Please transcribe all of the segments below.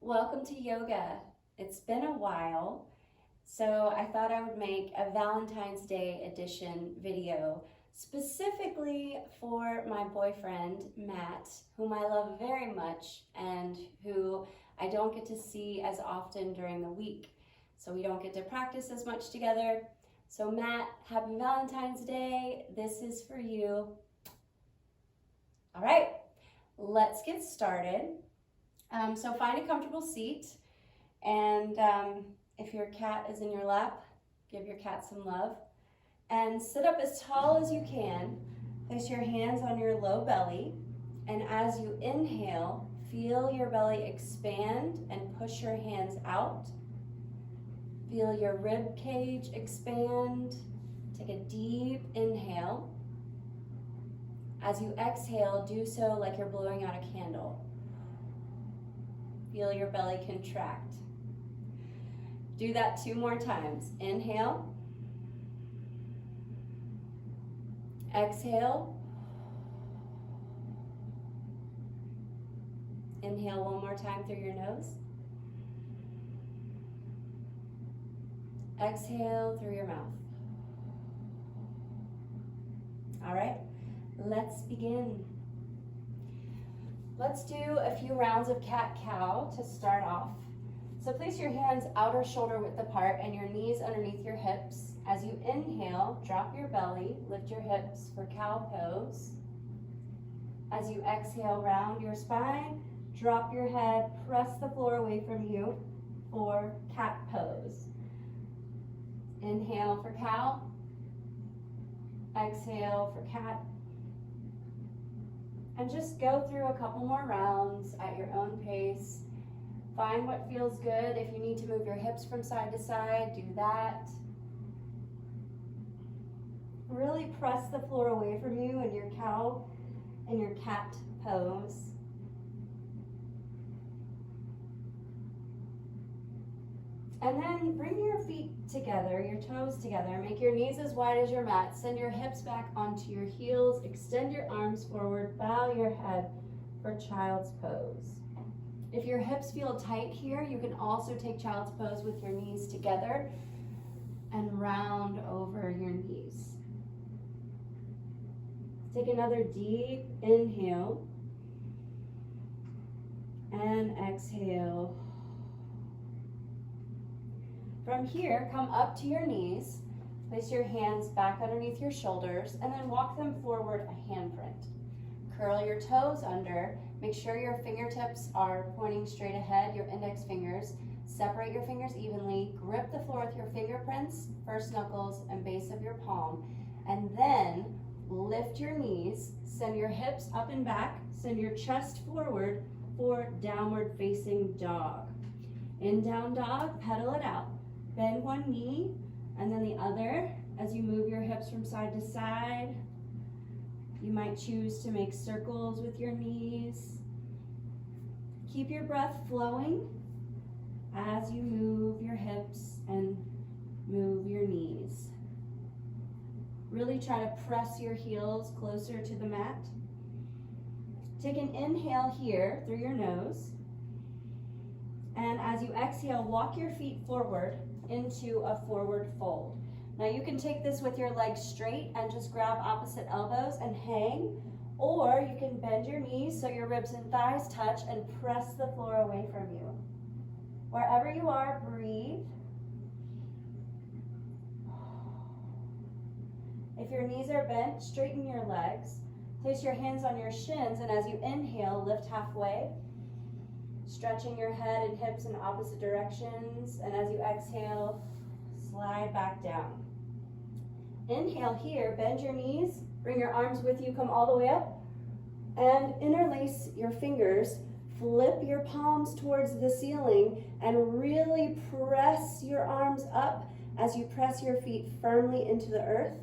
Welcome to yoga. It's been a while, so I thought I would make a Valentine's Day edition video specifically for my boyfriend, Matt, whom I love very much and who I don't get to see as often during the week. So we don't get to practice as much together. So Matt, happy Valentine's Day. This is for you. All right, let's get started. So find a comfortable seat, and if your cat is in your lap, give your cat some love. And sit up as tall as you can. Place your hands on your low belly, and as you inhale, feel your belly expand and push your hands out. Feel your rib cage expand. Take a deep inhale. As you exhale, do so like you're blowing out a candle. Feel your belly contract. Do that 2 more times. Inhale. Exhale. Inhale 1 more time through your nose. Exhale through your mouth. All right, let's begin. Let's do a few rounds of cat-cow to start off. So place your hands outer shoulder width apart and your knees underneath your hips. As you inhale, drop your belly, lift your hips for cow pose. As you exhale, round your spine, drop your head, press the floor away from you for cat pose. Inhale for cow, exhale for cat. And just go through a couple more rounds at your own pace. Find what feels good. If you need to move your hips from side to side, do that. Really press the floor away from you in your cow and your cat pose. And then bring your feet together, your toes together. Make your knees as wide as your mat. Send your hips back onto your heels. Extend your arms forward. Bow your head for child's pose. If your hips feel tight here, you can also take child's pose with your knees together and round over your knees. Take another deep inhale and exhale. From here, come up to your knees, place your hands back underneath your shoulders, and then walk them forward a handprint. Curl your toes under, make sure your fingertips are pointing straight ahead, your index fingers. Separate your fingers evenly, grip the floor with your fingerprints, first knuckles, and base of your palm. And then lift your knees, send your hips up and back, send your chest forward for downward facing dog. In down dog, pedal it out. Bend one knee and then the other as you move your hips from side to side. You might choose to make circles with your knees. Keep your breath flowing as you move your hips and move your knees. Really try to press your heels closer to the mat. Take an inhale here through your nose. And as you exhale, walk your feet forward into a forward fold. Now you can take this with your legs straight and just grab opposite elbows and hang, or you can bend your knees so your ribs and thighs touch and press the floor away from you. Wherever you are, breathe. If your knees are bent, straighten your legs. Place your hands on your shins, and as you inhale, lift halfway. Stretching your head and hips in opposite directions, and as you exhale, slide back down. Inhale here, bend your knees, bring your arms with you, come all the way up, and interlace your fingers, flip your palms towards the ceiling, and really press your arms up as you press your feet firmly into the earth.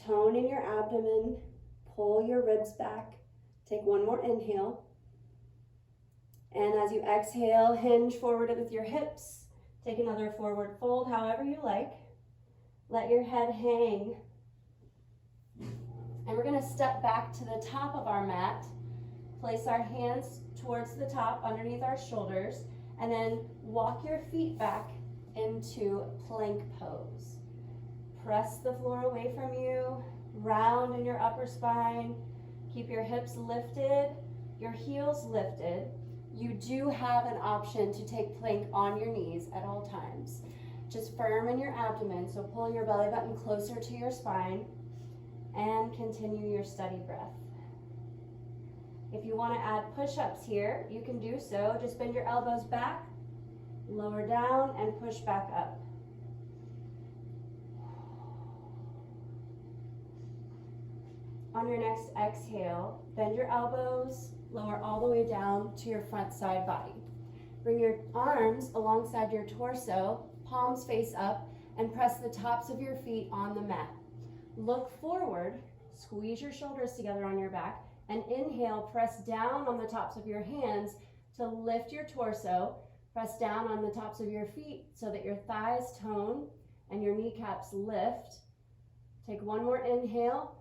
Tone in your abdomen, pull your ribs back, take one more inhale. And as you exhale, hinge forward with your hips. Take another forward fold, however you like. Let your head hang. And we're going to step back to the top of our mat. Place our hands towards the top underneath our shoulders. and then walk your feet back into plank pose. Press the floor away from you, round in your upper spine, keep your hips lifted, your heels lifted. You do have an option to take plank on your knees at all times. Just firm in your abdomen, so pull your belly button closer to your spine and continue your steady breath. If you want to add push-ups here, you can do so. Just bend your elbows back, lower down, and push back up. On your next exhale, bend your elbows, lower all the way down to your front side body. Bring your arms alongside your torso, palms face up, and press the tops of your feet on the mat. Look forward, squeeze your shoulders together on your back, and inhale, press down on the tops of your hands to lift your torso. Press down on the tops of your feet so that your thighs tone and your kneecaps lift. Take one more inhale.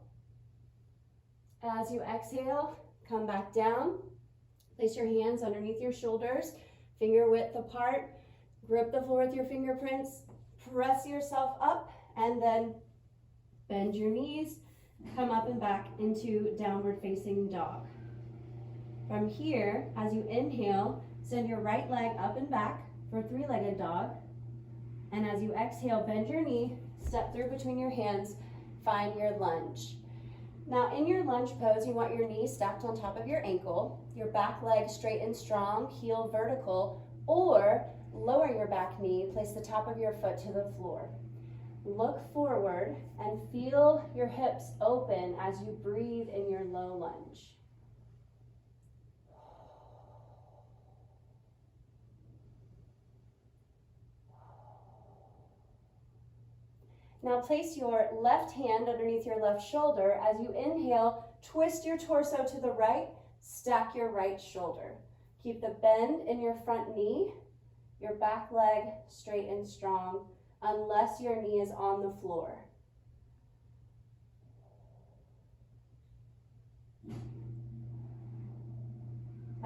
As you exhale, come back down. Place your hands underneath your shoulders, finger width apart. Grip the floor with your fingerprints. Press yourself up and then bend your knees. Come up and back into downward facing dog. From here, as you inhale, send your right leg up and back for three-legged dog. And as you exhale, bend your knee, step through between your hands, find your lunge. Now in your lunge pose, you want your knee stacked on top of your ankle, your back leg straight and strong, heel vertical, or lower your back knee, place the top of your foot to the floor. Look forward and feel your hips open as you breathe in your low lunge. Now place your left hand underneath your left shoulder. As you inhale, twist your torso to the right, stack your right shoulder. Keep the bend in your front knee, your back leg straight and strong, unless your knee is on the floor.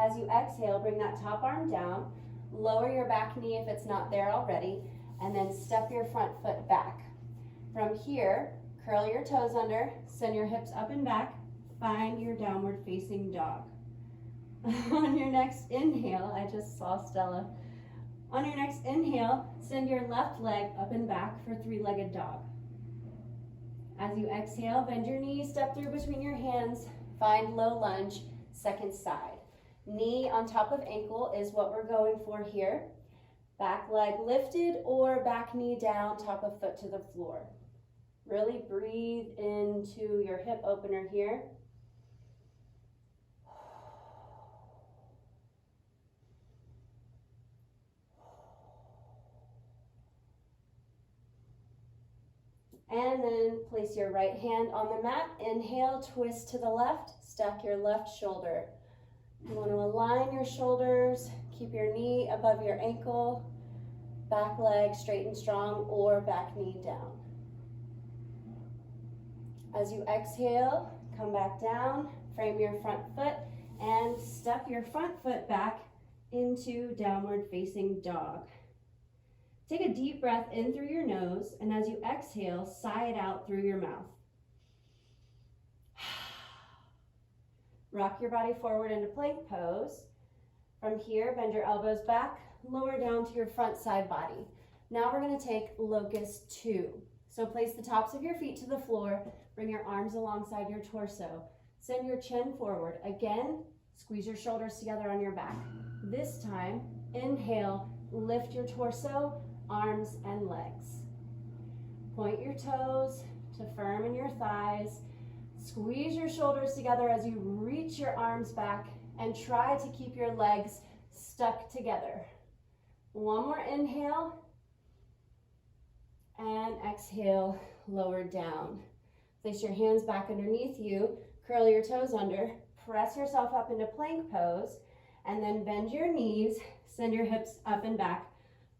As you exhale, bring that top arm down, lower your back knee if it's not there already, and then step your front foot back. From here, curl your toes under, send your hips up and back, find your downward facing dog. On your next inhale, I just saw Stella. On your next inhale, send your left leg up and back for three-legged dog. As you exhale, bend your knees, step through between your hands, find low lunge, second side. Knee on top of ankle is what we're going for here. Back leg lifted or back knee down, top of foot to the floor. Really breathe into your hip opener here. And then place your right hand on the mat. Inhale, twist to the left, stack your left shoulder. You want to align your shoulders, keep your knee above your ankle, back leg straight and strong or back knee down. As you exhale, come back down, frame your front foot, and step your front foot back into downward facing dog. Take a deep breath in through your nose, and as you exhale, sigh it out through your mouth. Rock your body forward into plank pose. From here, bend your elbows back, lower down to your front side body. Now we're going to take locust 2. So place the tops of your feet to the floor, bring your arms alongside your torso. Send your chin forward. Again, squeeze your shoulders together on your back. This time, inhale, lift your torso, arms and legs. Point your toes to firm in your thighs. Squeeze your shoulders together as you reach your arms back and try to keep your legs stuck together. One more inhale and exhale, lower down. Place your hands back underneath you, curl your toes under, press yourself up into plank pose, and then bend your knees, send your hips up and back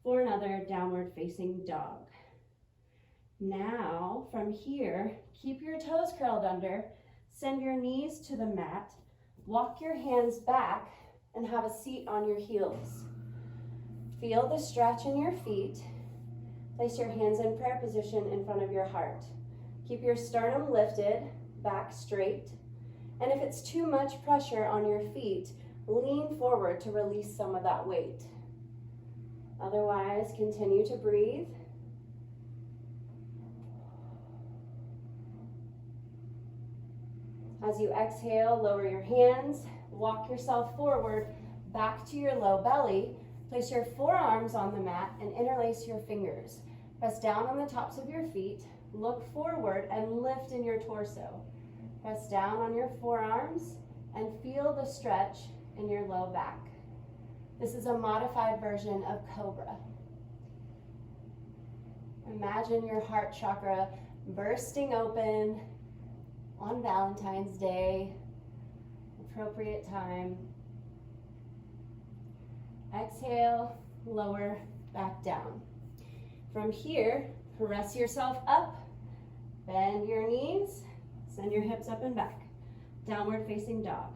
for another downward facing dog. Now, from here, keep your toes curled under, send your knees to the mat, walk your hands back, and have a seat on your heels. Feel the stretch in your feet. Place your hands in prayer position in front of your heart. Keep your sternum lifted, back straight. And if it's too much pressure on your feet, lean forward to release some of that weight. Otherwise, continue to breathe. As you exhale, lower your hands, walk yourself forward, back to your low belly. Place your forearms on the mat and interlace your fingers. Press down on the tops of your feet, look forward and lift in your torso. Press down on your forearms and feel the stretch in your low back. This is a modified version of Cobra. Imagine your heart chakra bursting open on Valentine's Day, appropriate time. Exhale, lower, back down. From here, press yourself up, bend your knees, send your hips up and back. Downward facing dog.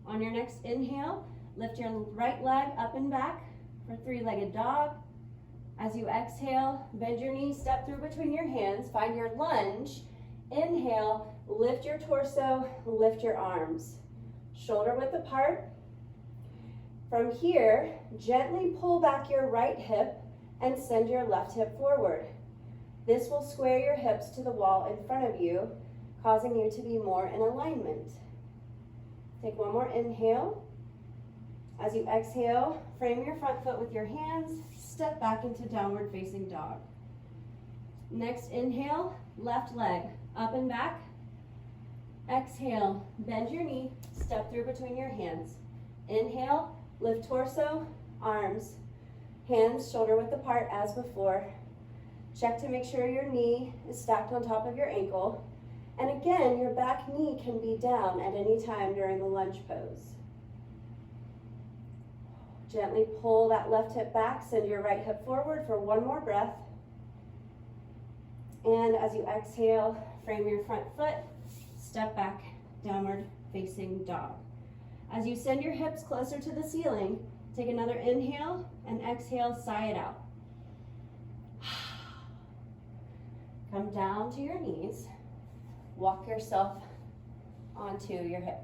On your next inhale, lift your right leg up and back for three-legged dog. As you exhale, bend your knees, step through between your hands, find your lunge. Inhale, lift your torso, lift your arms. Shoulder width apart. From here, gently pull back your right hip and send your left hip forward. This will square your hips to the wall in front of you, causing you to be more in alignment. Take one more inhale. As you exhale, frame your front foot with your hands, step back into downward facing dog. Next inhale, left leg up and back. Exhale, bend your knee, step through between your hands. Inhale, lift torso, arms, hands shoulder width apart as before. Check to make sure your knee is stacked on top of your ankle. And again, your back knee can be down at any time during the lunge pose. Gently pull that left hip back, send your right hip forward for one more breath. And as you exhale, frame your front foot, step back, downward facing dog. As you send your hips closer to the ceiling, take another inhale and exhale, sigh it out. Come down to your knees, walk yourself onto your hip.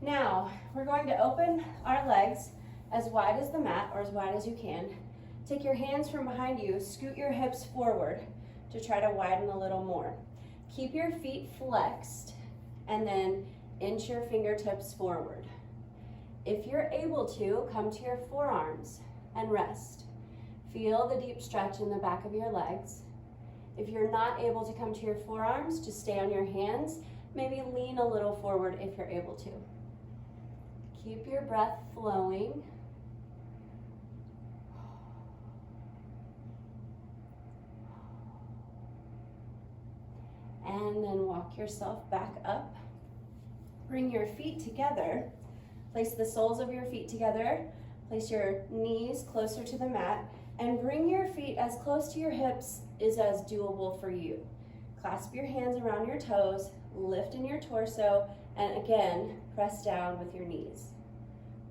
Now, we're going to open our legs as wide as the mat or as wide as you can. Take your hands from behind you, scoot your hips forward to try to widen a little more. Keep your feet flexed and then inch your fingertips forward. If you're able to, come to your forearms and rest. Feel the deep stretch in the back of your legs. If you're not able to come to your forearms, just stay on your hands. Maybe lean a little forward if you're able to. Keep your breath flowing. And then walk yourself back up. Bring your feet together. Place the soles of your feet together. Place your knees closer to the mat and bring your feet as close to your hips as doable for you. Clasp your hands around your toes, lift in your torso, and again, press down with your knees.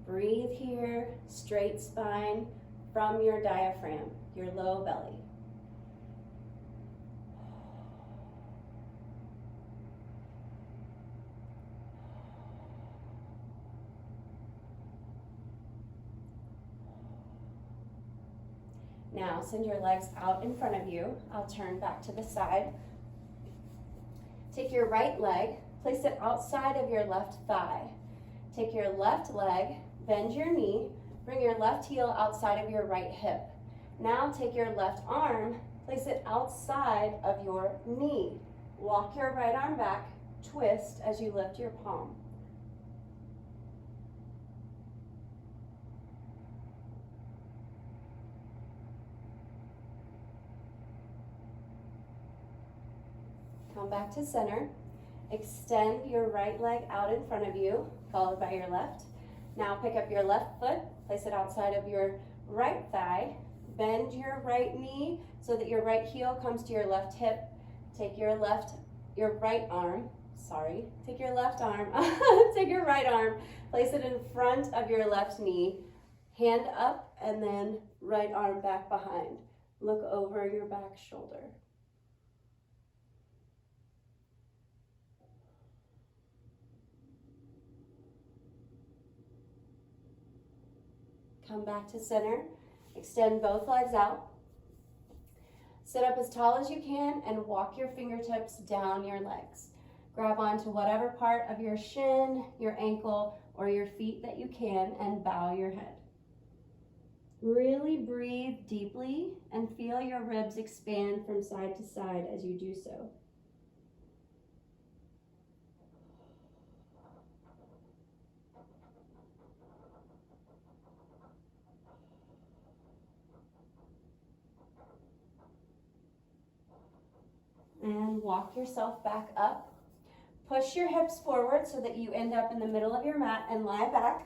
Breathe here, straight spine from your diaphragm, your low belly. Now send your legs out in front of you. I'll turn back to the side. Take your right leg, place it outside of your left thigh. Take your left leg, bend your knee, bring your left heel outside of your right hip. Now take your left arm, place it outside of your knee. Walk your right arm back, twist as you lift your palm. Come back to center. Extend your right leg out in front of you, followed by your left. Now pick up your left foot, place it outside of your right thigh. Bend your right knee so that your right heel comes to your left hip. Take your right arm, take your right arm, place it in front of your left knee. Hand up and then right arm back behind. Look over your back shoulder. Come back to center. Extend both legs out. Sit up as tall as you can and walk your fingertips down your legs. Grab onto whatever part of your shin, your ankle, or your feet that you can and bow your head. Really breathe deeply and feel your ribs expand from side to side as you do so. And walk yourself back up. Push your hips forward so that you end up in the middle of your mat and lie back.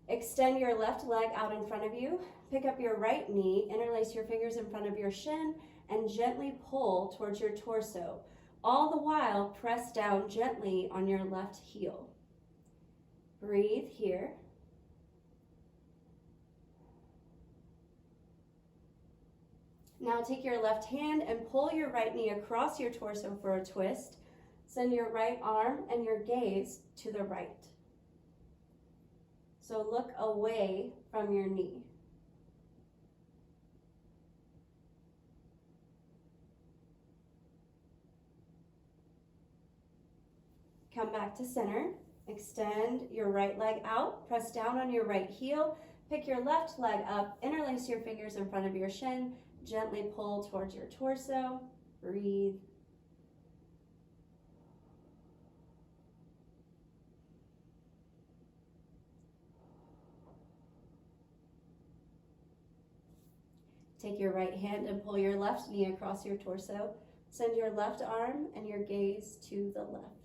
Extend your left leg out in front of you. Pick up your right knee, interlace your fingers in front of your shin, and gently pull towards your torso. All the while, press down gently on your left heel. Breathe here. Now take your left hand and pull your right knee across your torso for a twist. Send your right arm and your gaze to the right. So look away from your knee. Come back to center. Extend your right leg out. Press down on your right heel. Pick your left leg up. Interlace your fingers in front of your shin. Gently pull towards your torso. Breathe. Take your right hand and pull your left knee across your torso. Send your left arm and your gaze to the left.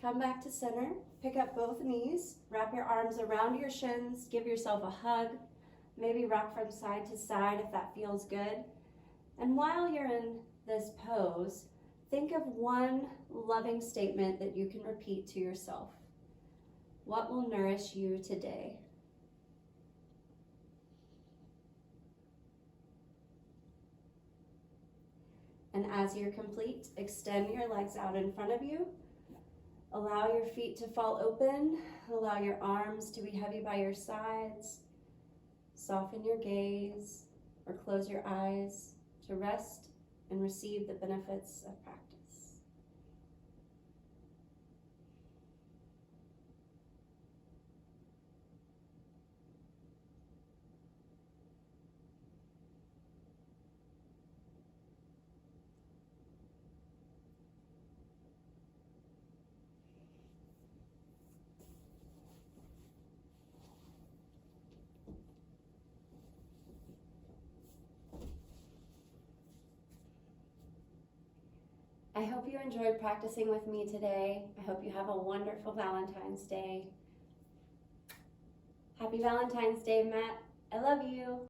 Come back to center, pick up both knees, wrap your arms around your shins, give yourself a hug, maybe rock from side to side if that feels good. And while you're in this pose, think of one loving statement that you can repeat to yourself. What will nourish you today? And as you're complete, extend your legs out in front of you. Allow your feet to fall open. Allow your arms to be heavy by your sides. Soften your gaze or close your eyes to rest and receive the benefits of practice. I hope you enjoyed practicing with me today. I hope you have a wonderful Valentine's Day. Happy Valentine's Day, Matt. I love you.